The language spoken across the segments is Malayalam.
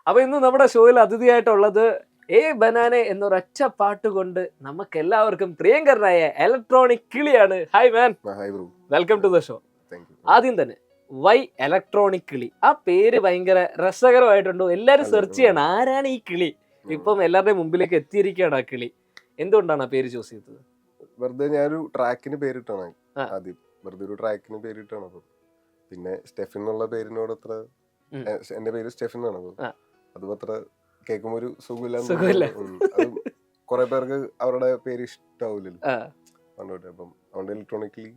അപ്പൊ ഇന്ന് നമ്മുടെ ഷോയിൽ അതിഥിയായിട്ടുള്ളത് ഏ ബനാനെ എന്നൊരൊറ്റ പാട്ട് കൊണ്ട് നമുക്ക് എല്ലാവർക്കും പ്രിയങ്കരനായ ഇലക്ട്രോണിക് കിളിയാണ്. Hi man, welcome to the show. ആദ്യം തന്നെ വൈ ഇലക്ട്രോണിക് കിളി? ആ പേര് ഭയങ്കര രസകരമായിട്ടുണ്ടോ? എല്ലാരും സെർച്ച് ചെയ്യണം ആരാണ് ഈ കിളി. ഇപ്പം എല്ലാവരുടെയും മുമ്പിലേക്ക് എത്തിയിരിക്കുകയാണ് ആ കിളി. എന്തുകൊണ്ടാണ് ആ പേര് ചൂസ് ചെയ്തത്? വെറുതെ ഞാനൊരു ട്രാക്കിന് പേരിട്ടാണ് ആദ്യം. വെറുതെ ഒരു ട്രാക്കിന് പേരിട്ടാണ്. അപ്പം പിന്നെ സ്റ്റെഫിൻ എന്നുള്ള പേരിനോട് അത്ര, എന്റെ പേര് സ്റ്റെഫിൻ ആണ്. അതും അത്ര കേൾക്കുമ്പോ ഒരു സുഖമില്ല. അത് കുറെ പേർക്ക് അവരുടെ പേര് ഇഷ്ടാവൂലല്ലോ പണ്ടോട്ടെ. അപ്പം അതുകൊണ്ട് ഇലക്ട്രോണിക്കലി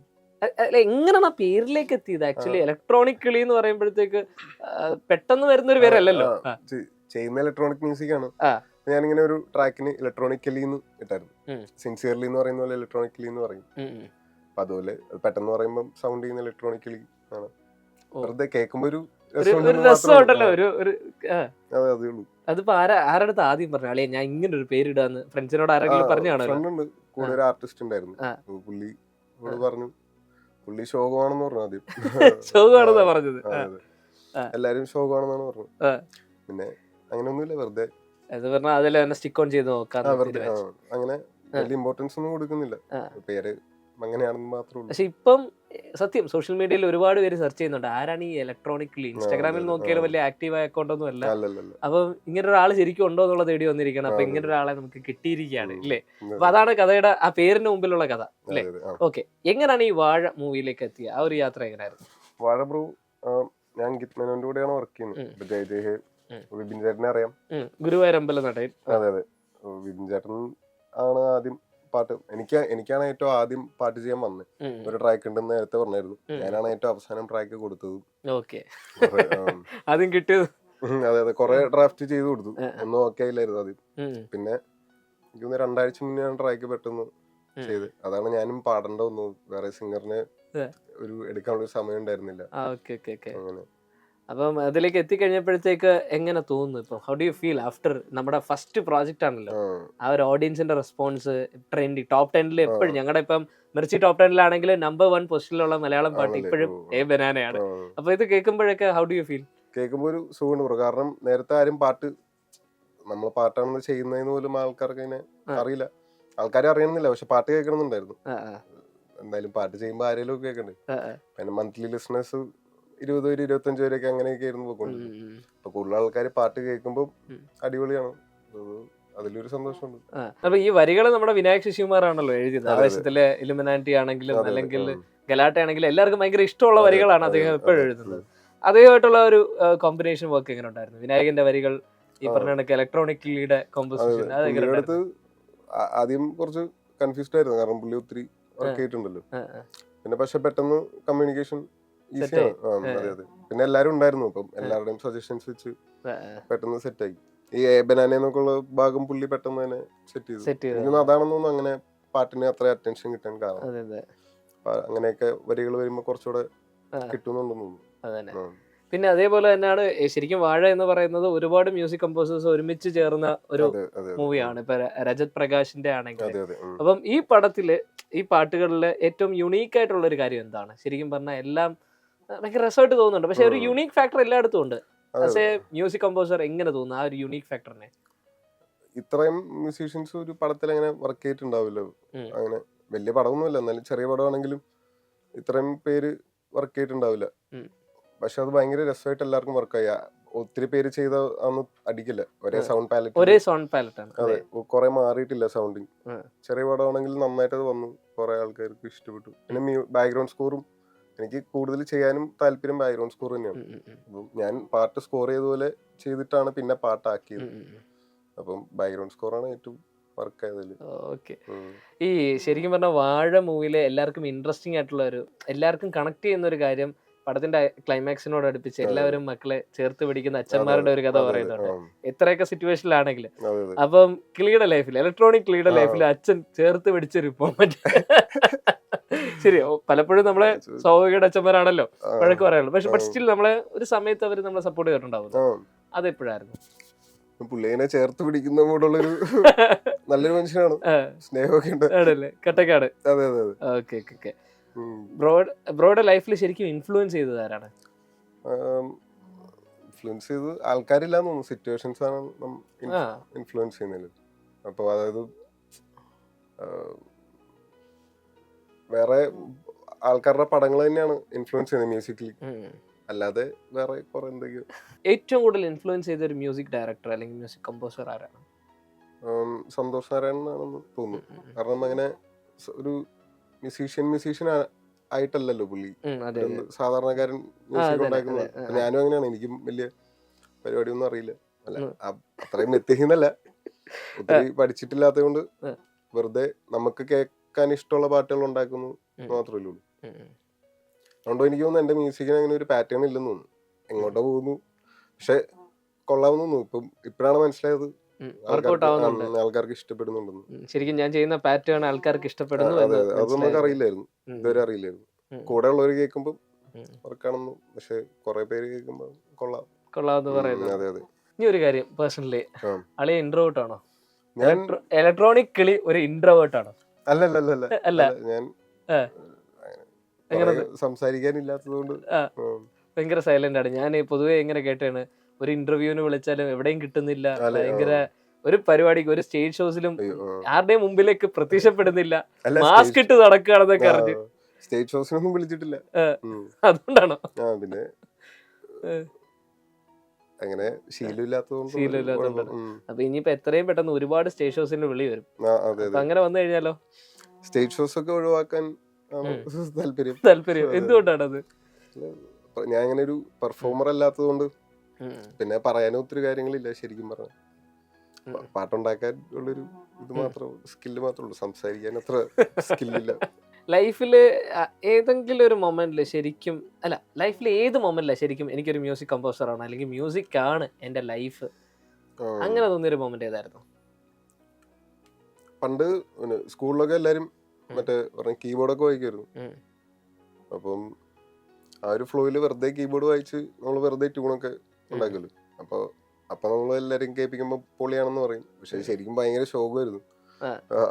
എങ്ങനെയാണ് ആ പേരിലേക്ക് എത്തിയത്? ആക്ച്വലി ഇലക്ട്രോണിക് കിളി എന്ന് പറയുമ്പോഴത്തേക്ക് പെട്ടെന്ന് വരുന്ന ഒരു പേരല്ലല്ലോ. ചെയ്യുന്ന ഇലക്ട്രോണിക് മ്യൂസിക് ആണ്. ഞാനിങ്ങനെ ഒരു ട്രാക്കിന് ഇലക്ട്രോണിക്കലി എന്ന് ഇട്ടായിരുന്നു. സിൻസിയർലി എന്ന് പറയുന്ന പോലെ ഇലക്ട്രോണിക്കലി എന്ന് പറയും. അപ്പൊ അതുപോലെ പെട്ടെന്ന് പറയുമ്പോൾ സൗണ്ട് ചെയ്യുന്ന ഇലക്ട്രോണിക്കലി ആണ്. വെറുതെ കേൾക്കുമ്പോ ഒരു രസമുണ്ടല്ലോ. അതേ ഉള്ളൂ. അതിപ്പോ ആരുടെ അടുത്ത് ആദ്യം പറഞ്ഞു അളിയ ഞാൻ ഇങ്ങനെ ഒരു പേരിടാന്ന്? ഫ്രണ്ട്സിനോട് ആരെങ്കിലും പറഞ്ഞാണോ? ഫ്രണ്ട് കൂടെ ഒരു ആർട്ടിസ്റ്റ് ഉണ്ടായിരുന്നു. പുള്ളി പറഞ്ഞു, പുള്ളി ശോകമാണെന്ന് പറഞ്ഞു ആദ്യം. ശോകമാണെന്നാ പറഞ്ഞത്? എല്ലാരും ശോകമാണെന്നാണ് പറഞ്ഞത്. പിന്നെ അങ്ങനെയൊന്നുമില്ല, വെറുതെ അതിൽ തന്നെ സ്റ്റിക്ക് ഓൺ ചെയ്ത് നോക്കാം. അങ്ങനെ വലിയ ഇമ്പോർട്ടൻസ് ഒന്നും കൊടുക്കുന്നില്ല, പേര് അങ്ങനെയാണെന്ന് മാത്രമേ ഉള്ളൂ. പക്ഷെ ഇപ്പം സത്യം സോഷ്യൽ മീഡിയയിൽ ഒരുപാട് പേര് സെർച്ച് ചെയ്യുന്നുണ്ട് ആരാണ് ഈ ഇലക്ട്രോണിക് കിളി. ഇൻസ്റ്റാഗ്രാമിൽ നോക്കിയാലും വലിയ ആക്റ്റീവായ അക്കൗണ്ട് ഒന്നും അല്ല. അപ്പൊ ഇങ്ങനെ ഒരാൾ ശരിക്കും ഉണ്ടോ എന്നുള്ള തേടി വന്നിരിക്കണം. അപ്പൊ ഇങ്ങനെ ഒരാളെ നമുക്ക് കിട്ടിയിരിക്കുകയാണ് ഇല്ലേ? അപ്പൊ അതാണ് കഥയുടെ ആ പേരിന് മുമ്പിലുള്ള കഥ അല്ലേ? ഓക്കെ, എങ്ങനെയാണ് ഈ വാഴ മൂവിയിലേക്ക് എത്തിയ ആ ഒരു യാത്ര എങ്ങനെയായിരുന്നു? വാഴ ബ്രോ, ഞാൻ ഗിത്മേനോന്റെ കൂടെയാണ് വർക്ക് ചെയ്യുന്നത്. ജയജയ് വിപിൻ ചേട്ടനെ അറിയാം, ഗുരുവായൂരമ്പല നടൻ. അതെ അതെ, വിപിൻ ചേട്ടൻ ആണ് ആദ്യം പാട്ട്. എനിക്കാണ് ഏറ്റവും ആദ്യം പാട്ട് ചെയ്യാൻ വന്നത്. ഒരു ട്രാക്ക് ഉണ്ടെന്ന് നേരത്തെ പറഞ്ഞായിരുന്നു. ഞാനാണ് ഏറ്റവും അവസാനം ട്രാക്ക് കൊടുത്തത്. ആദ്യം കിട്ടിയത്? അതെ അതെ, കുറെ ഡ്രാഫ്റ്റ് ചെയ്ത് കൊടുത്തു. ഒന്നും ഓക്കെ ആയില്ലായിരുന്നു ആദ്യം. പിന്നെ എനിക്ക് 2 ആഴ്ച മുന്നെയാണ് ട്രാക്ക് പെട്ടെന്ന് ചെയ്ത്. അതാണ് ഞാനും പാടേണ്ട വന്നത്. വേറെ സിംഗറിന് ഒരു എടുക്കാനുള്ള സമയം ഉണ്ടായിരുന്നില്ല. അങ്ങനെ അപ്പം അതിലേക്ക് എത്തിക്കഴിഞ്ഞപ്പോഴത്തേക്ക് എങ്ങനെ തോന്നുന്നു ഇപ്പൊ? How do you feel after നമ്മുടെ ഫസ്റ്റ് പ്രോജക്റ്റ് ആണല്ലോ? ആ ഒരു ഓഡിയൻസിന്റെ റെസ്പോൺസ് ട്രെൻഡിങ് ടോപ്പ് 10 എപ്പോഴും ഞങ്ങളുടെ ഇപ്പം മിർച്ചി ടോപ്പ് 10 നമ്പർ 1 പൊസിഷനിലുള്ള മലയാളം പാട്ട് ഇപ്പോഴും ഏ ബനാനയാണ്. അപ്പൊ ഇത് കേൾക്കുമ്പോഴൊക്കെ ഹൗ ഡു യു ഫീൽ? കേൾക്കുമ്പോൾ ഒരു സുഖമുണ്ട് ബ്രോ. കാരണം നേരത്തെ ആരും പാട്ട് നമ്മൾ പാട്ടാണെന്ന് ചെയ്യുന്നതിന് പോലും ആൾക്കാർക്ക് അതിനെ അറിയില്ല. ആൾക്കാരെ അറിയണമെന്നില്ല, പക്ഷെ പാട്ട് കേൾക്കണമെന്നുണ്ടായിരുന്നു. എന്തായാലും പാട്ട് ചെയ്യുമ്പോൾ ആരെങ്കിലും കേൾക്കണ്ടേ. പിന്നെ മന്ത്ലി ലിസണേഴ്സ് 20-25 വരെയൊക്കെ അങ്ങനെയൊക്കെ ആയിരുന്നു പോയിക്കൊണ്ടിരുന്നത്. അപ്പൊ കൂടുതൽ ആൾക്കാർ പാട്ട് കേൾക്കുമ്പോൾ അടിപൊളിയാണ്, അതിലൊരു സന്തോഷമുണ്ട്. അപ്പൊ ഈ വരികൾ നമ്മുടെ വിനായക് ശശികുമാറാണല്ലോ എഴുതിയത്. ആവേശത്തിലെ ഇലുമിനാറ്റി ആണെങ്കിലും അല്ലെങ്കിൽ ഗലാട്ട ആണെങ്കിലും എല്ലാവർക്കും ഭയങ്കര ഇഷ്ടമുള്ള വരികളാണ് അദ്ദേഹം എപ്പോഴും എഴുതുന്നത്. അദ്ദേഹമായിട്ടുള്ള ഒരു കോമ്പിനേഷൻ വർക്ക് എങ്ങനെ ഉണ്ടായിരുന്നു? വിനായകന്റെ വരികൾ ഈ പറഞ്ഞ ഇലക്ട്രോണിക് കിളിയുടെ കോമ്പോസിഷൻ ആദ്യം കുറച്ച് കൺഫ്യൂസ്ഡ് ആയിരുന്നു, കാരണം പുള്ളി ഒത്തിരി വർക്ക് ചെയ്തിട്ടുണ്ടല്ലോ. പിന്നെ പക്ഷെ പെട്ടെന്ന് കമ്മ്യൂണിക്കേഷൻ ഈസിയാണ്. അതെ അതെ, പിന്നെ എല്ലാരും ഉണ്ടായിരുന്നു. അപ്പം എല്ലാവരുടെയും സജഷൻസ് വെച്ച് പെട്ടെന്ന് സെറ്റായി. ഈ ബനാനൊക്കെ ഉള്ള ഭാഗം പുള്ളി പെട്ടെന്ന് തന്നെ സെറ്റ് ചെയ്തു. അതാണെന്ന് തോന്നുന്നു അങ്ങനെ പാട്ടിന് അത്ര അറ്റൻഷൻ കിട്ടാൻ കാരണം. അങ്ങനെയൊക്കെ വരികൾ വരുമ്പോ കുറച്ചുകൂടെ കിട്ടുന്നുണ്ടെന്ന് തോന്നുന്നു. പിന്നെ അതേപോലെ തന്നെയാണ് ശരിക്കും വാഴ എന്ന് പറയുന്നത് ഒരുപാട് മ്യൂസിക് കമ്പോസേഴ്സ് ഒരുമിച്ച് ചേർന്ന ഒരു മൂവിയാണ്. ഇപ്പൊ രജത് പ്രകാശിന്റെ ആണെങ്കിൽ. അപ്പം ഈ പടത്തില് ഈ പാട്ടുകളില് ഏറ്റവും യുണീക്ക് ആയിട്ടുള്ള ഒരു കാര്യം എന്താണ്? ശരിക്കും പറഞ്ഞാൽ എല്ലാം ഭയങ്കര രസമായിട്ട് തോന്നുന്നുണ്ട്, പക്ഷെ ഒരു യുണീക് ഫാക്ടർ എല്ലായിടത്തും ഉണ്ട്. ആസ് എ മ്യൂസിക് കമ്പോസർ എങ്ങനെ തോന്നുന്നു ആ ഒരു യുണീക് ഫാക്ടറിനെ? ഇത്രയും മ്യൂസീഷ്യൻസ് ഒരു പടത്തിൽ അങ്ങനെ വർക്ക് ചെയ്തിട്ടുണ്ടാവില്ലോ. അങ്ങനെ വലിയ പടമൊന്നുമില്ല, എന്നാലും ചെറിയ പടമാണെങ്കിലും ഇത്രയും പേര് വർക്ക് ചെയ്തിട്ടുണ്ടാവില്ല. പക്ഷെ അത് ഭയങ്കര രസമായിട്ട് എല്ലാവർക്കും വർക്കായി. ഒത്തിരി പേര് ചെയ്ത അന്ന് അടിക്കില്ല, ഒരേ സൗണ്ട് പാലറ്റ് ആണ്. അതെ, കുറെ മാറിയിട്ടില്ല സൗണ്ടിങ്. ചെറിയ പടമാണെങ്കിൽ നന്നായിട്ട് അത് വന്നു, കുറെ ആൾക്കാർക്ക് ഇഷ്ടപ്പെട്ടു. പിന്നെ ബാക്ക്ഗ്രൗണ്ട് സ്കോറും എനിക്ക് കൂടുതൽ ചെയ്യാനും താല്പര്യം ബാക്ക്ഗ്രൗണ്ട് സ്കോർ തന്നെയാണ്. അപ്പം ഞാൻ പാട്ട് സ്കോർ ചെയ്തതുപോലെ ചെയ്തിട്ടാണ് പിന്നെ പാട്ടാക്കിയത്. അപ്പം ബാക്ക്ഗ്രൗണ്ട് സ്കോറാണ് ഏറ്റവും വർക്ക് ആയതിൽ. ഓക്കെ, ഈ ശരിക്കും പറഞ്ഞ വാഴ മൂവിയിലെ എല്ലാവർക്കും ഇൻട്രസ്റ്റിംഗ് ആയിട്ടുള്ള ഒരു, എല്ലാവർക്കും കണക്ട് ചെയ്യുന്ന ഒരു കാര്യം, പടത്തിന്റെ ക്ലൈമാക്സിനോട് അടുപ്പിച്ച് എല്ലാവരും മക്കളെ ചേർത്ത് പിടിക്കുന്ന അച്ഛന്മാരുടെ ഒരു കഥ പറയുന്നുണ്ട്, എത്രയൊക്കെ സിറ്റുവേഷനിലാണെങ്കിലും. അപ്പം കിളിയുടെ ലൈഫിൽ, ഇലക്ട്രോണിക് കിളിയുടെ ലൈഫിൽ അച്ഛൻ ചേർത്ത് പിടിച്ചൊരു ശരി, പലപ്പോഴും നമ്മളെ സ്വാഭാവികയുടെ അച്ഛന്മാരാണല്ലോ വഴക്ക് പറയാനുള്ളൂ, പക്ഷെ സ്റ്റിൽ നമ്മളെ ഒരു സമയത്ത് അവർ നമ്മളെ സപ്പോർട്ട് ചെയ്തിട്ടുണ്ടാവും. അതെപ്പോഴായിരുന്നു? പുള്ളിനെ ചേർത്ത് പിടിക്കുന്ന മൂടുള്ളൊരു നല്ലൊരു മനുഷ്യനാണ്, സ്നേഹമൊക്കെ ഉണ്ട്. കട്ടക്കാട്. അതെ അതെ അതെ. Okay okay. ബ്രോയുടെ ലൈഫിൽ ശരിക്കും ഇൻഫ്ലുവൻസ് ചെയ്തത് ആരാണ്? ഇൻഫ്ലുവൻസ് ചെയ്ത് ആൾക്കാരില്ലാന്ന് തോന്നുന്നു, സിറ്റുവേഷൻസ് ആണ് ആ ഇൻഫ്ലുവൻസ് ചെയ്യുന്നത്. അപ്പോൾ അതായത് വേറെ ആൾക്കാരുടെ പടങ്ങൾ തന്നെയാണ് ഇൻഫ്ലുവൻസ് ചെയ്യുന്നത് മ്യൂസിക്കലി, അല്ലാതെ വേറെ കുറെ എന്തൊക്കെയോ. ഏറ്റവും കൂടുതൽ ഇൻഫ്ലുവൻസ് ചെയ്ത ഒരു മ്യൂസിക് ഡയറക്ടർ അല്ലെങ്കിൽ മ്യൂസിക് കമ്പോസർ ആരാണ്? സന്തോഷ് നാരായണൻ ആണെന്ന് തോന്നുന്നു. കാരണം അങ്ങനെ ഒരു മ്യൂസീഷ്യൻ ആയിട്ടല്ലല്ലോ പുള്ളി, ഒരു സാധാരണക്കാരൻ മ്യൂസിക് ഉണ്ടാക്കുന്നത്. ഞാനും അങ്ങനെയാണ്, എനിക്കും വലിയ പരിപാടിയൊന്നും അറിയില്ല, അല്ല അത്രയും എത്തിക്കുന്നല്ല, ഒത്തിരി പഠിച്ചിട്ടില്ലാത്തത് കൊണ്ട് വെറുതെ നമുക്ക് കേൾക്കാൻ ഇഷ്ടമുള്ള പാട്ടുകൾ ഉണ്ടാക്കുന്നു മാത്രമല്ലേ ഉള്ളൂ. അതുകൊണ്ട് എനിക്ക് തോന്നുന്നു എന്റെ മ്യൂസിക്കിന് അങ്ങനെ ഒരു പാറ്റേൺ ഇല്ലെന്ന് തോന്നുന്നു, എങ്ങോട്ടാ പോകുന്നു. പക്ഷെ കൊള്ളാമെന്ന് തോന്നുന്നു, ഇപ്പോഴാണ് മനസ്സിലായത് ആൾക്കാർക്ക് ഇഷ്ടപ്പെടുന്നുണ്ടെന്ന്. ശരിക്കും ഞാൻ ചെയ്യുന്ന പാറ്റേൺ ആൾക്കാർക്ക് ഇഷ്ടപ്പെടുന്നു. അതെ അതെ, അത് നമുക്ക് അറിയില്ലായിരുന്നു, ഇതുവരെ അറിയില്ലായിരുന്നു. കൂടെ ഉള്ളവർ കേൾക്കുമ്പോൾ വർക്കാണെന്ന്, പക്ഷെ കുറെ പേര് കേൾക്കുമ്പോൾ കൊള്ളാമെന്ന് പറയുന്നത്. അതെ അതെ. ഇനി ഒരു കാര്യം, പേഴ്സണലി അളിയ ഇൻട്രോവേർട്ട് ആണോ? ഞാൻ ഇലക്ട്രോണിക് കിളി ഒരു ഇൻട്രോവേർട്ട് ആണോ? അല്ല, ഞാൻ സംസാരിക്കാനില്ലാത്തതുകൊണ്ട് ഭയങ്കര സൈലന്റ് ആണ്. ഞാൻ പൊതുവെ എങ്ങനെ കേട്ടാണ്, ഒരു ഇന്റർവ്യൂവിന് വിളിച്ചാലും എവിടെയും കിട്ടുന്നില്ല, ഭയങ്കര ഒരു പരിപാടിക്ക് ഒരു സ്റ്റേജ് ഷോസിലും ആരുടെയും മുമ്പിലേക്ക് പ്രത്യക്ഷപ്പെടുന്നില്ല, മാസ്ക് ഇട്ട് നടക്കുകയാണെന്നൊക്കെ അറിഞ്ഞു. സ്റ്റേജ് ഷോസിനൊന്നും വിളിച്ചിട്ടില്ല, അതുകൊണ്ടാണോ? പിന്നെ അങ്ങനെ ശീലമില്ലാത്തതുകൊണ്ട്. അപ്പൊ ഇനിയിപ്പോ എത്രയും പെട്ടെന്ന് ഒരുപാട് സ്റ്റേജ് ഷോസിന് വിളി വരും, അങ്ങനെ വന്നു കഴിഞ്ഞാലോ? സ്റ്റേജ് ഷോസ് ഒക്കെ ഒഴിവാക്കാൻ താല്പര്യം എന്തുകൊണ്ടാണത്? ഞാൻ അങ്ങനെ ഒരു പെർഫോമർ അല്ലാത്തതുകൊണ്ട്, പിന്നെ പറയാനും ഒത്തിരി കാര്യങ്ങളില്ല. ശരിക്കും പറഞ്ഞ പാട്ടുണ്ടാക്കാൻ ഉള്ളൊരു ഇത് മാത്രം, സ്കില്ല് മാത്രമേ ഉള്ളൂ, സംസാരിക്കാൻ അത്ര സ്കില്ലില്ല. ലൈഫില് ഏതെങ്കിലും ഒരു മൊമെന്റില് ശരിക്കും, അല്ല ലൈഫിൽ ഏത് മൊമെന്റിലാ ശരിക്കും എനിക്കൊരു മ്യൂസിക് കമ്പോസർ ആണ് അല്ലെങ്കിൽ മ്യൂസിക് ആണ് എന്റെ ലൈഫ്, അങ്ങനെ തോന്നിയൊരു മൊമെന്റ് ഏതായിരുന്നു? പണ്ട് സ്കൂളിലൊക്കെ എല്ലാരും മറ്റേ കീബോർഡൊക്കെ വായിക്കുമായിരുന്നു. അപ്പം ആ ഒരു ഫ്ലോയില് വെറുതെ കീബോർഡ് വായിച്ച് നമ്മൾ വെറുതെ ട്യൂണൊക്കെ ഉണ്ടാക്കുമല്ലോ. അപ്പൊ നമ്മൾ എല്ലാരും കേൾപ്പിക്കുമ്പോ പൊളിയാണെന്ന് പറയും, പക്ഷെ ശരിക്കും ഭയങ്കര ശോകമായിരുന്നു.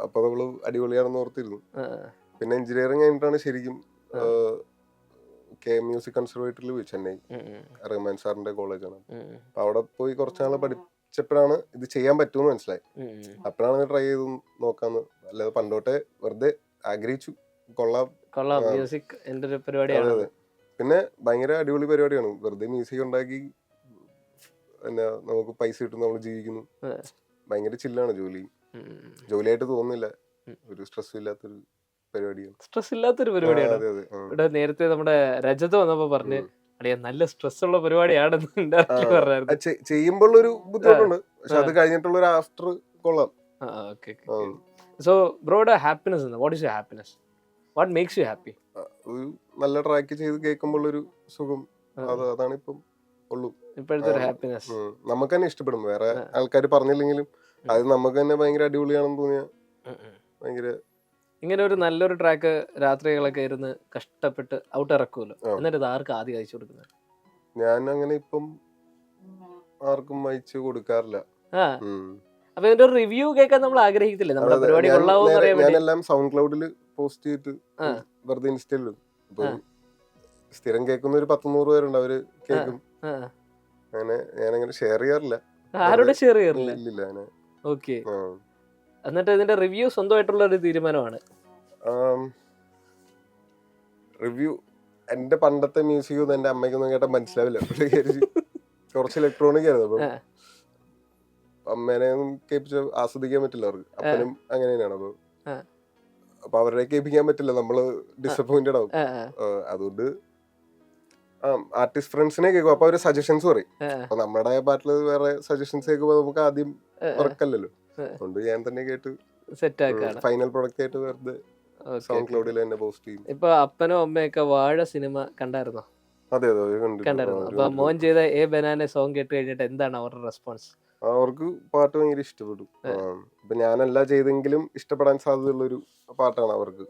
അപ്പൊ നമ്മള് അടിപൊളിയാണെന്ന് ഓർത്തിരുന്നു. പിന്നെ എഞ്ചിനീയറിംഗ് കഴിഞ്ഞിട്ടാണ് ശരിക്കും മ്യൂസിക് കൺസർവേറ്ററിൽ പോയി, ചെന്നൈ റഹ്മാൻ സാറിന്റെ കോളേജാണ്. അപ്പൊ അവിടെ പോയി കുറച്ചാള് പഠിച്ചപ്പോഴാണ് ഇത് ചെയ്യാൻ പറ്റുമെന്ന് മനസ്സിലായി. അപ്പോഴാണ് ട്രൈ ചെയ്ത് നോക്കാന്ന്, അല്ലാതെ പണ്ടോട്ടെ വെറുതെ ആഗ്രഹിച്ചു, കൊള്ളാം മ്യൂസിക് എന്റെ ഒരു പരിപാടിയാണ്. പിന്നെ ഭയങ്കര അടിപൊളി പരിപാടിയാണ്, വെറുതെ മ്യൂസിക് ഉണ്ടാക്കി എന്നാ നമുക്ക് പൈസ കിട്ടും, നമ്മൾ ജീവിക്കുന്നു, ഭയങ്കര ചില്ലാണ് ജോലിയായിട്ട് തോന്നുന്നില്ല, ഒരു സ്ട്രെസ്സും ഇല്ലാത്തൊരു പരിപാടിയാണ്. സ്ട്രെസ് ഇല്ലാത്തൊരു പരിപാടിയാണ്. ഇവിടെ നേരത്തെ നമ്മുടെ രജത് വന്നപ്പോ പറഞ്ഞ് നല്ല സ്ട്രെസ് ഉള്ള പരിപാടിയാണെന്ന് ചെയ്യുമ്പോൾ ഒരു ബുദ്ധിമുട്ടുണ്ട്, പക്ഷെ അത് കഴിഞ്ഞിട്ടുള്ള ഒരു ആഫ്റ്റർ കൊള്ളാം. സോ ബ്രോയുടെ happiness, what is your happiness? What makes you happy? ഒരു നല്ല ട്രാക്ക് ചെയ്ത് കേൾക്കുമ്പോൾ ഒരു സുഖം, അതാണ് ഇപ്പം ഉള്ളൂ ഇപ്പോഴത്തെ ഒരു ഹാപ്പിനെസ്. നമുക്ക് തന്നെ ഇഷ്ടപ്പെടും, വേറെ ആൾക്കാർ പറഞ്ഞില്ലെങ്കിലും അത് നമുക്ക് തന്നെ ഭയങ്കര അടിപൊളിയാണെന്ന് തോന്നിയ ഭയങ്കര. ഇങ്ങനെ ഒരു നല്ലൊരു ട്രാക്ക് രാത്രികളൊക്കെ ഇരുന്ന് കഷ്ടപ്പെട്ട് ഔട്ട് ഇറക്കുമല്ലോ, എന്നിട്ട് ഇത് ആർക്കും ആദ്യം അയച്ചു കൊടുക്കുന്നത്? ഞാൻ അങ്ങനെ ഇപ്പം ആർക്കും അയച്ചു കൊടുക്കാറില്ല. അപ്പൊ ഇതിന്റെ ഒരു റിവ്യൂ കേൾക്കാൻ നമ്മൾ ആഗ്രഹിക്കത്തില്ലേ? നമ്മുടെ പരിപാടി കൊള്ളാവോ? ഞാനെല്ലാം സൗണ്ട് ക്ലൗഡില് പോസ്റ്റ് ചെയ്തിട്ട് വെറുതെ ഇൻസ്റ്റയിലും, സ്ഥിരം കേൾക്കുന്ന ഒരു 100-100 പേരുണ്ട്, അവര് കേൾക്കും. അങ്ങനെ ഞാനങ്ങനെ ഷെയർ ചെയ്യാറില്ല. ആരോട് ഷെയർ ചെയ്യാറില്ല? ഇല്ല. ഓക്കെ. എന്നിട്ട് ഇതിന്റെ റിവ്യൂ സ്വന്തമായിട്ടുള്ള ഒരു തീരുമാനമാണ്? റിവ്യൂ എന്റെ പണ്ടത്തെ മ്യൂസിക് ഒന്നും എന്റെ അമ്മയ്ക്കൊന്നും കേട്ടാൽ മനസ്സിലാവില്ല, കുറച്ച് ഇലക്ട്രോണിക് ആയിരുന്നു. അപ്പൊ അമ്മേനെ ഒന്നും കേൾപ്പിച്ച് ആസ്വദിക്കാൻ പറ്റില്ല അവർക്ക്, അപ്പനും അങ്ങനെ തന്നെയാണ്. അപ്പൊ അവരെ കേൾപ്പിക്കാൻ പറ്റില്ല, നമ്മള് ഡിസപ്പോയിന്റഡ് ആവും. അതുകൊണ്ട് ആർട്ടിസ്റ്റ് ഫ്രണ്ട്സിനെ കേൾക്കും, അപ്പൊ അവര് സജഷൻസ് പറയും. അപ്പൊ നമ്മുടെ പാട്ടില് വേറെ സജഷൻസ് കേൾക്കുമ്പോ നമുക്ക് ആദ്യം വർക്കല്ലല്ലോ, അതുകൊണ്ട് ഞാൻ തന്നെ കേട്ട് സെറ്റ് ആക്കാണ് ഫൈനൽ പ്രൊഡക്റ്റ് ആയിട്ട് വെറുതെ സൗണ്ട് ക്ലൗഡിൽ തന്നെ പോസ്റ്റ് ചെയ്യും. ഇപ്പൊ അപ്പനോ അമ്മയൊക്കെ വാഴ സിനിമ കണ്ടായിരുന്നോ? അതെ കണ്ടായിരുന്നു. അപ്പൊ മോൻ ചെയ്ത എ ബനാന സോങ് കേട്ട് കഴിഞ്ഞിട്ട് എന്താണ് അവരുടെ റെസ്പോൺസ്? അവർക്ക് പാട്ട് ഭയങ്കര ഇഷ്ടപ്പെട്ടു. ഇപ്പൊ ഞാനല്ല ചെയ്തെങ്കിലും ഇഷ്ടപ്പെടാൻ സാധ്യതയുള്ള ഒരു പാട്ടാണ് അവർക്ക്.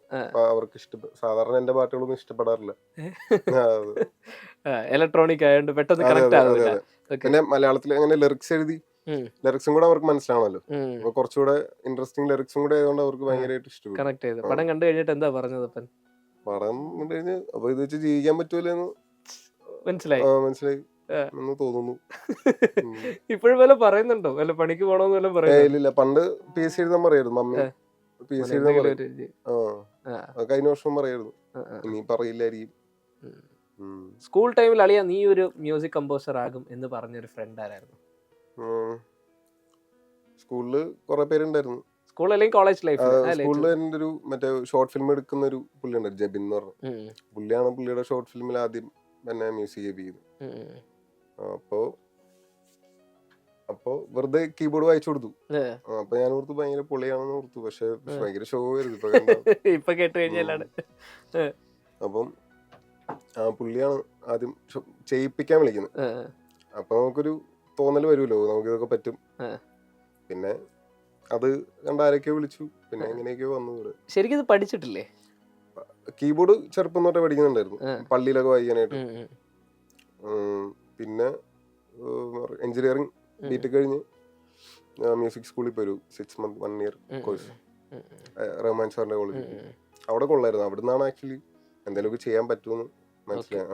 അവർക്ക് സാധാരണ എന്റെ പാട്ടുകളൊന്നും ഇഷ്ടപ്പെടാറില്ല, ഇലക്ട്രോണിക് ആയതുകൊണ്ട് പെട്ടെന്ന് കണക്ട് ആവില്ല. പിന്നെ മലയാളത്തിൽ അങ്ങനെ ലിറിക്സ് എഴുതി ലിറിക്സും കൂടെ അവർക്ക് മനസ്സിലാവണല്ലോ, അപ്പൊ കുറച്ചുകൂടെ ഇൻട്രസ്റ്റിംഗ് ലിറിക്സും കൂടെ ആയതുകൊണ്ട് അവർക്ക് ഭയങ്കരമായിട്ട് ഇഷ്ടപ്പെട്ടു. കണക്ട് ചെയ്തു. പടം കണ്ടു കഴിഞ്ഞിട്ട് എന്താ പറഞ്ഞത്? പടം കണ്ടു കഴിഞ്ഞ് അപ്പൊ ഇത് വെച്ച് ജീവിക്കാൻ പറ്റൂലെന്ന് മനസ്സിലായി. എന്ന് തോന്നുന്നു. ഇപ്പോഴും വല്ല പറയുന്നുണ്ടോ, വല്ല പണിക്ക് പോണോന്ന് വല്ല പറയുന്നുണ്ടോ? ഇല്ല, പണ്ട് PSC എഴുതാൻ പറയായിരുന്നു മമ്മി. PSC എഴുതാൻ പറയും. കഴിഞ്ഞ വർഷം പറയായിരുന്നു. ഇനി പറയില്ലായിരിക്കും. സ്കൂൾ ടൈമിൽ അളിയാ നീ ഒരു മ്യൂസിക് കമ്പോസർ ആകും എന്ന് പറഞ്ഞൊരു ഫ്രണ്ട് ആരായിരുന്നു? സ്കൂളില് കുറെ പേരുണ്ടായിരുന്നു. സ്കൂൾ അല്ലെങ്കിൽ കോളേജ് ലൈഫ്? സ്കൂളിൽ എൻ്റെ ഒരു മറ്റേ ഷോർട്ട് ഫിലിം എടുക്കുന്ന ഒരു പുള്ളി ഉണ്ട്, ജബിൻ എന്ന് പറഞ്ഞു. പുള്ളിയാണ് പുള്ളിയുടെ ഷോർട്ട് ഫിലിമിൽ ആദ്യം എന്നെ മ്യൂസിക് ചെയ്യിപ്പിക്കുന്നത്. അപ്പോ വെറുതെ കീബോർഡ് വായിച്ചു കൊടുത്തു. അപ്പൊ ഞാൻ ഓർത്തു ഭയങ്കര പൊളിയാണെന്ന് ഓർത്തു. പക്ഷെ ഭയങ്കര ഷോ ആയിരുന്നു ഇപ്പൊ കേട്ട് കഴിഞ്ഞാലാണ്. അപ്പം പുള്ളിയാണ് ആദ്യം ചെയ്യിപ്പിക്കാൻ വിളിക്കുന്നത്. അപ്പൊ നമുക്കൊരു തോന്നൽ വരുമല്ലോ, നമുക്ക് ഇതൊക്കെ പറ്റും. പിന്നെ അത് കണ്ട ആരൊക്കെയോ വിളിച്ചു, പിന്നെ എങ്ങനെയൊക്കെയോ വന്നു. ശരിക്കും ഇത് പഠിച്ചിട്ടില്ലേ? കീബോർഡ് ചെറുപ്പം തൊട്ടേ പഠിക്കുന്നുണ്ടായിരുന്നു, പള്ളിയിലൊക്കെ വായിക്കാനായിട്ട്. പിന്നെ എഞ്ചിനീയറിംഗ് ബിടെക് കഴിഞ്ഞ് മ്യൂസിക് സ്കൂളിൽ പോയി ഒരു 6 month 1 year കോഴ്സ് റഹ്മാൻ സാറിന്റെ കോളേജിൽ. അവിടെ കൊള്ളായിരുന്നു. അവിടെ നിന്നാണ് ആക്ച്വലി എന്തെങ്കിലുമൊക്കെ ചെയ്യാൻ പറ്റുമെന്ന് മനസ്സിലായി.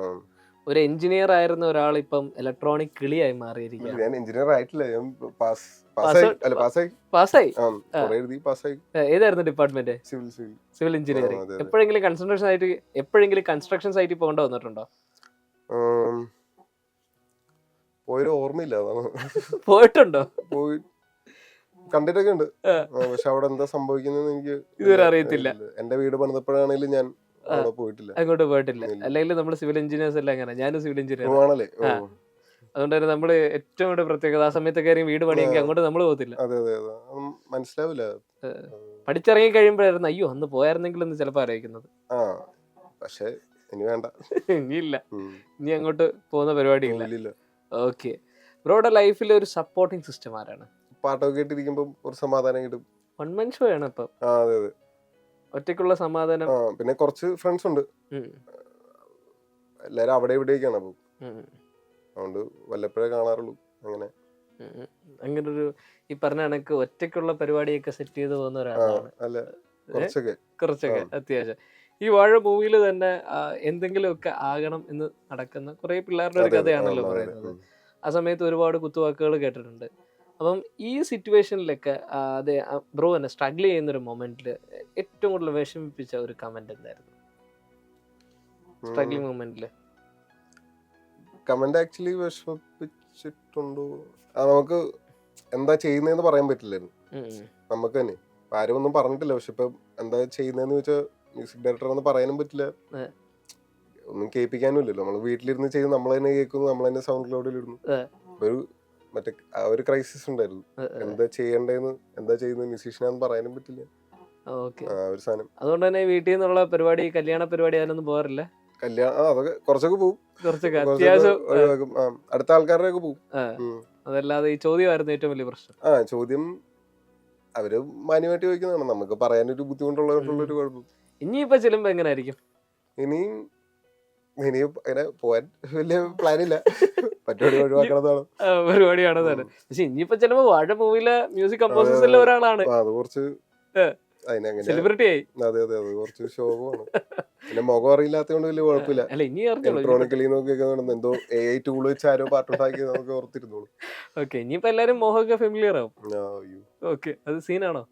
ഒരു എഞ്ചിനീയർ ആയിരുന്ന ഒരാൾ ഇപ്പം ഇലക്ട്രോണിക് കിളിയായി മാറിയിരിക്കുകയാണ്. ഞാൻ എഞ്ചിനീയർ ആയിട്ടില്ല, ഞാൻ പാസ്സായി. ഏതായിരുന്നു ഡിപ്പാർട്ട്മെന്റ്? Civil engineering. എപ്പോഴെങ്കിലും കൺസ്ട്രക്ഷൻ സൈറ്റിൽ പോകേണ്ട വന്നിട്ടുണ്ടോ? പോയൊരു ഓർമ്മയില്ല. പോയിട്ടുണ്ടോ? പോയി കണ്ടിട്ടൊക്കെ ഉണ്ട്, പക്ഷെ അവിടെ എന്താ സംഭവിക്കുന്നത് എനിക്ക് ഇതുവരെ അറിയത്തില്ല. എന്റെ വീട് പണിതപ്പോഴാണെങ്കിലും ഞാൻ അങ്ങോട്ട് പോയിട്ടില്ല. അല്ലെങ്കിൽ നമ്മൾ സിവിൽ എഞ്ചിനീയേഴ്സ് എല്ലാം അങ്ങനെ. ഞാനും സിവിൽ എഞ്ചിനീയർ. അതുകൊണ്ട് തന്നെ നമ്മള് ഏറ്റവും കൂടുതൽ പ്രത്യേകത, ആ സമയത്തൊക്കെ വീട് പണിയെങ്കിൽ അങ്ങോട്ട് നമ്മൾ പോകത്തില്ല. മനസ്സിലാവില്ല. പഠിച്ചിറങ്ങി കഴിയുമ്പോഴായിരുന്നു അയ്യോ അന്ന് പോയായിരുന്നെങ്കിൽ എന്ന് ചിലപ്പോ അറിയിക്കുന്നത്. പക്ഷെ ഇനി വേണ്ട, ഇനിയില്ല, ഇനി അങ്ങോട്ട് പോകുന്ന പരിപാടിയില്ല. ഓക്കെ, ബ്രോയുടെ ലൈഫിൽ ഒരു സപ്പോർട്ടിങ് സിസ്റ്റം ആരാണ്? പാട്ടൊക്കെ കേട്ടിരിക്കുമ്പോ ഒരു സമാധാനം കിട്ടും. വൺ മാൻ ഷോ ആണ് ഇപ്പം. ഒറ്റയ്ക്കുള്ള സമാധാനം. പിന്നെ കുറച്ച് ഫ്രണ്ട്സ് ഉണ്ട്, എല്ലാരും അവിടെ ഇവിടേക്കാണ്. അപ്പൊ അതുകൊണ്ട് വല്ലപ്പോഴേ കാണാറുള്ളൂ. അങ്ങനെ ഒരു ഈ പറഞ്ഞ കണക്ക് ഒറ്റയ്ക്കുള്ള പരിപാടിയൊക്കെ സെറ്റ് ചെയ്ത് പോകുന്ന ഒരാളാണ്. കുറച്ചൊക്കെ അത്യാവശ്യം. ഈ വാഴ മൂവിയിൽ തന്നെ എന്തെങ്കിലുമൊക്കെ ആകണം എന്ന് നടക്കുന്ന കുറെ പിള്ളേരുടെ ഒരു കഥയാണല്ലോ പറയുന്നത്. ആ സമയത്ത് ഒരുപാട് കുത്തുവാക്കുകൾ കേട്ടിട്ടുണ്ട്. അപ്പം ഈ സിറ്റുവേഷനിലൊക്കെ അതെ ബ്രോ തന്നെ സ്ട്രഗിൾ ചെയ്യുന്ന ഒരു മൊമെന്റില് ഏറ്റവും കൂടുതൽ വിഷമിപ്പിച്ച ഒരു കമന്റ് എന്തായിരുന്നു? സ്ട്രഗ്ലിംഗ് മൊമെന്റില് കമന്റ് ആക്ച്വലി വിഷമിപ്പിച്ചിട്ടുണ്ടോ? നമുക്ക് എന്താ ചെയ്യുന്നതെന്ന് പറയാൻ പറ്റില്ലായിരുന്നു നമുക്ക് തന്നെ. ആരും ഒന്നും പറഞ്ഞിട്ടില്ല. പക്ഷെ ഇപ്പൊ എന്താ ചെയ്യുന്നതെന്ന് ചോദിച്ചാൽ മ്യൂസിക് ഡയറക്ടർ എന്ന് പറയാനും പറ്റില്ല, ഒന്നും കേൾപ്പിക്കാനും ഇല്ലല്ലോ. നമ്മൾ വീട്ടിലിരുന്ന് ചെയ്ത് നമ്മൾ തന്നെ കേൾക്കുന്നു, നമ്മൾ തന്നെ സൗണ്ട് ക്ലൗഡിൽ ഇടുന്നു. ഒരു മറ്റേ ആ ഒരു ക്രൈസിസ് ഉണ്ടായിരുന്നു, എന്താ ചെയ്യണ്ടേന്ന്, എന്താ ചെയ്യുന്നത് മ്യൂസീഷ്യനാന്ന് പറയാനും പറ്റില്ല. ഒരു സാധനം. അതുകൊണ്ട് തന്നെ വീട്ടിൽ നിന്നുള്ള പരിപാടി, കല്യാണ പരിപാടി അതിനൊന്നും പോകാറില്ല? കല്യാണം അതൊക്കെ കുറച്ചൊക്കെ പോകും, അടുത്ത ആൾക്കാരുടെ ഒക്കെ പോകും. അതല്ലാതെ ഈ ചോദ്യമായിരുന്നു ഏറ്റവും വലിയ പ്രശ്നം. ചോദ്യം അവര് മാന്യമായിട്ട് ചോദിക്കുന്നതാണ്, നമുക്ക് പറയാനൊരു ബുദ്ധിമുട്ടുള്ളൊരു കുഴപ്പം. ഇനിയിപ്പോ ചെല്ലുമ്പോ എങ്ങനെയായിരിക്കും? ഇനിയും അങ്ങനെ പോവാൻ വലിയ പ്ലാനില്ല, പരിപാടി ഒഴിവാക്കണതാണ് പരിപാടിയാണെന്നാണ്. പക്ഷെ ഇനിയിപ്പോ ചെല്ലുമ്പോ വാഴ മൂവിയിലെ മ്യൂസിക് കമ്പോസേഴ്സിലെ ഒരാളാണ്, അത് കുറച്ച് സെലിബ്രിറ്റി ആയി. അതെ അതെ, അത് കുറച്ച് ശോകമാണ്. പിന്നെ മുഖം അറിയില്ലാത്തതുകൊണ്ട് വലിയ കുഴപ്പമില്ല. ഇലക്ട്രോണിക്കലി നോക്കിയൊക്കെ എന്തോ AI ടൂൾ വെച്ച് ആരോ പാട്ടുണ്ടാക്കി നമുക്ക് ഓർത്തിരുന്നോളൂ. ഓക്കെ, ഇനിയിപ്പോ എല്ലാരും മോഹമൊക്കെ ഫെമിലിയർ ആവും. ഓക്കെ, അത് സീനാണോ?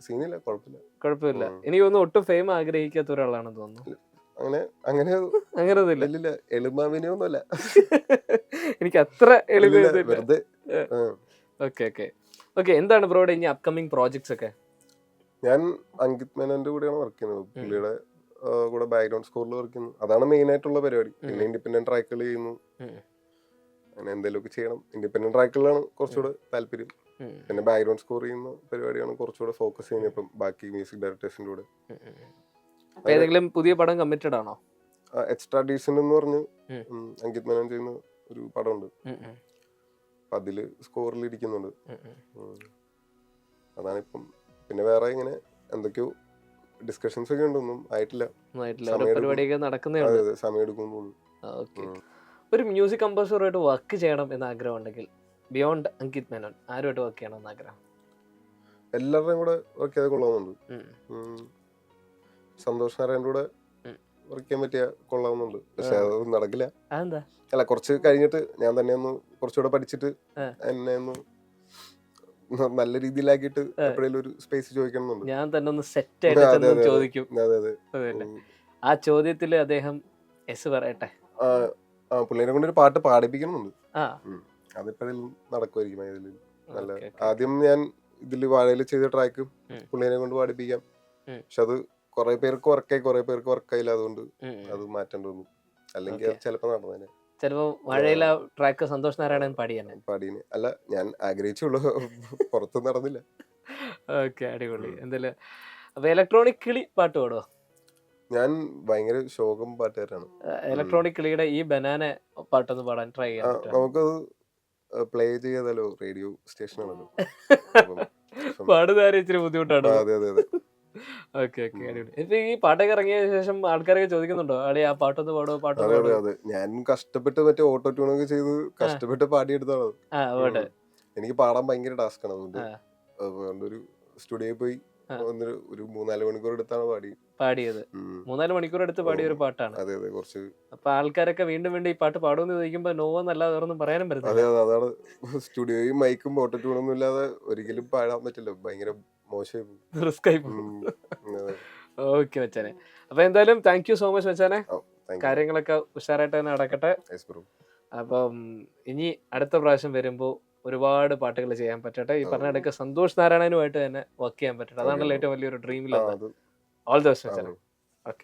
സീനില്ല, കുഴപ്പമില്ല. എനിക്ക് തോന്നുന്നു ഒട്ടും ഫെയിം ആഗ്രഹിക്കാത്ത ഒരാളാണെന്ന് തോന്നുന്നു. അങ്ങനെയൊന്നുമില്ല, എളുമാവിനൊന്നുമല്ല. എനിക്ക് അത്ര എളുപ്പ. ഓക്കെ, എന്താണ് ബ്രോയുടെ ഇനി അപ്കമിങ് പ്രോജക്ട്സ് ഒക്കെ? ഞാൻ അങ്കിത് മേനോന്റെ കൂടെയാണ് വർക്ക് ചെയ്യുന്നത്. പുള്ളിയുടെ കൂടെ ബാക്ക്ഗ്രൗണ്ട് സ്കോറിൽ വർക്ക് ചെയ്യുന്നു. അതാണ് മെയിൻ ആയിട്ടുള്ള പരിപാടി. പിന്നെ ഇൻഡിപെൻഡന്റ് ട്രാക്കുകൾ ചെയ്യുന്നു, അങ്ങനെ എന്തെങ്കിലുമൊക്കെ ചെയ്യണം. ഇൻഡിപെൻഡന്റ് ട്രാക്കുകളാണ് കുറച്ചുകൂടെ താല്പര്യം. പിന്നെ ബാക്ക്ഗ്രൗണ്ട് സ്കോർ ചെയ്യുന്ന പരിപാടിയാണ് കുറച്ചുകൂടെ ഫോക്കസ് ചെയ്യുന്നത് ഇപ്പം ബാക്കി മ്യൂസിക് ഡയറക്ടേഴ്സിന്റെ കൂടെ. ഏതെങ്കിലും പുതിയ പടം കമ്മിറ്റഡ് ആണോ? എക്സ്ട്രാ ഡീസന്റ് എന്ന് പറഞ്ഞ് അങ്കിത് മേനോൻ ചെയ്യുന്ന ഒരു പടമുണ്ട്, അപ്പൊ അതില് സ്കോറിൽ ഇരിക്കുന്നുണ്ട്. അതാണിപ്പം. പിന്നെ വേറെ ഇങ്ങനെ എന്തൊക്കെയോ ഡിസ്കഷൻസ് ഒക്കെ ഉണ്ടൊന്നും ആയിട്ടില്ല, സമയം എടുക്കും. ഒരു മ്യൂസിക് കമ്പോസറുമായിട്ട് വർക്ക് ചെയ്യണം എന്ന ആഗ്രഹം ഉണ്ടെങ്കിൽ ബിയോണ്ട് അങ്കിത് മേനോൻ ആരുമായിട്ട് വർക്ക് ചെയ്യണം എന്ന് ആഗ്രഹം? എല്ലാവരുടെയും കൂടെ വർക്ക് ചെയ്ത് കൊള്ളാമെന്നുണ്ട്. സന്തോഷ് നാരായണന്റെ കൂടെ വർക്ക് ചെയ്യാൻ പറ്റിയ കൊള്ളാവുന്നുണ്ട്. പക്ഷെ അത് നടക്കില്ല. അതെന്താ? അല്ല, കുറച്ച് കഴിഞ്ഞിട്ട് ഞാൻ തന്നെ ഒന്ന് കുറച്ചുകൂടെ പഠിച്ചിട്ട് എന്നെ ഒന്ന് നല്ല രീതിയിലാക്കിയിട്ട് എപ്പോഴേലും ഒരു സ്പേസ് ചോദിക്കണമെന്നുണ്ട്. ഞാൻ തന്നെ ഒന്ന് സെറ്റ് ആയിട്ട് ചോദിക്കും. അതെ അതെ. ആ ചോദ്യത്തില് അദ്ദേഹം എസ് പറയട്ടെ. പുള്ളിനെ കൊണ്ട് ഒരു പാട്ട് പാടിപ്പിക്കണമെന്നുണ്ട്. അതെപ്പോഴും നടക്കുമായിരിക്കും. ഇതില് നല്ല ആദ്യം ഞാൻ ഇതില് വാഴയില് ചെയ്ത ട്രാക്ക് പുള്ളിനെ കൊണ്ട് പാടിപ്പിക്കാം. പക്ഷെ അത് കുറെ പേർക്ക് വർക്കായി, കുറെ പേർക്ക് വർക്കായില്ല. അതുകൊണ്ട് അത് മാറ്റേണ്ടി വന്നു. അല്ലെങ്കിൽ അത് ചിലപ്പോ നടന്നേനെ. ചിലപ്പോ വാഴയില ട്രാക്ക് സന്തോഷ് നാരായണൻ പാടീനെ. അല്ല, ഞാൻ ആഗ്രഹിച്ചുള്ളൂ, പുറത്ത് നടന്നില്ല. ഓക്കെ, അടിപൊളി. എന്തായാലും അപ്പൊ ഇലക്ട്രോണിക് കിളി പാട്ട് പാടുവോ? ഞാൻ ഭയങ്കര ശോകം പാട്ടുകാരാണ്. ഇലക്ട്രോണിക് കിളിയുടെ ഈ ബനാന പാട്ടൊന്ന് പാടാൻ ട്രൈ ചെയ്യാം. നമുക്കത് പ്ലേ ചെയ്താലോ? റേഡിയോ സ്റ്റേഷനാണല്ലോ. പാടുകാരെ ഇച്ചിരി ബുദ്ധിമുട്ടാണ്. അതെ അതെ അതെ. ഓക്കെ ഓക്കെ, അടിപൊളി. ഇപ്പൊ ഈ പാട്ടൊക്കെ ഇറങ്ങിയ ശേഷം ആൾക്കാരൊക്കെ ചോദിക്കുന്നുണ്ടോ, അടി ആ പാട്ടൊന്ന് പാടുവോ? അതെ അതെ അതെ. ഞാൻ കഷ്ടപ്പെട്ട് മറ്റേ ഓട്ടോ ട്യൂണൊക്കെ ചെയ്ത് കഷ്ടപ്പെട്ട് പാടിയെടുത്താണ്. എനിക്ക് പാടാൻ ഭയങ്കര ടാസ്ക് ആണ്. അതുകൊണ്ട് ഒരു സ്റ്റുഡിയോയിൽ പോയി ഒരു 3-4 മണിക്കൂർ എടുത്താണ് പാടിയത്. 3-4 മണിക്കൂർ എടുത്ത് പാടിയ ഒരു പാട്ടാണ്. അതെ അതെ. കുറച്ച് അപ്പൊ ആൾക്കാരൊക്കെ വീണ്ടും വീണ്ടും ഈ പാട്ട് പാടുമെന്ന് ചോദിക്കുമ്പോ നോവെന്നല്ലാതെ വേറൊന്നും പറയാനും പറ്റില്ല. അതെ അതെ. അതാണ്, സ്റ്റുഡിയോയും മൈക്കും ഓട്ടോ ട്യൂണൊന്നും ഇല്ലാതെ ഒരിക്കലും പാടാൻ പറ്റില്ല. ഭയങ്കര മോശമായി പോകും, റിസ്ക് ആയി പോകും. ഓക്കെ മച്ചാനെ, അപ്പൊ എന്തായാലും താങ്ക് യു സോ മച്ച് മച്ചാനെ. കാര്യങ്ങളൊക്കെ ഉഷാറായിട്ട് തന്നെ നടക്കട്ടെ. അപ്പം ഇനി അടുത്ത പ്രാവശ്യം വരുമ്പോ ഒരുപാട് പാട്ടുകൾ ചെയ്യാൻ പറ്റട്ടെ. ഈ പറഞ്ഞ ഇടയ്ക്ക് സന്തോഷ് നാരായണനുമായിട്ട് തന്നെ വർക്ക് ചെയ്യാൻ പറ്റട്ടെ. അതാണല്ലോ ഏറ്റവും വലിയൊരു ഡ്രീമിൽ. ഓൾ ദി ബെസ്റ്റ് മച്ചാനെ. ഓക്കെ.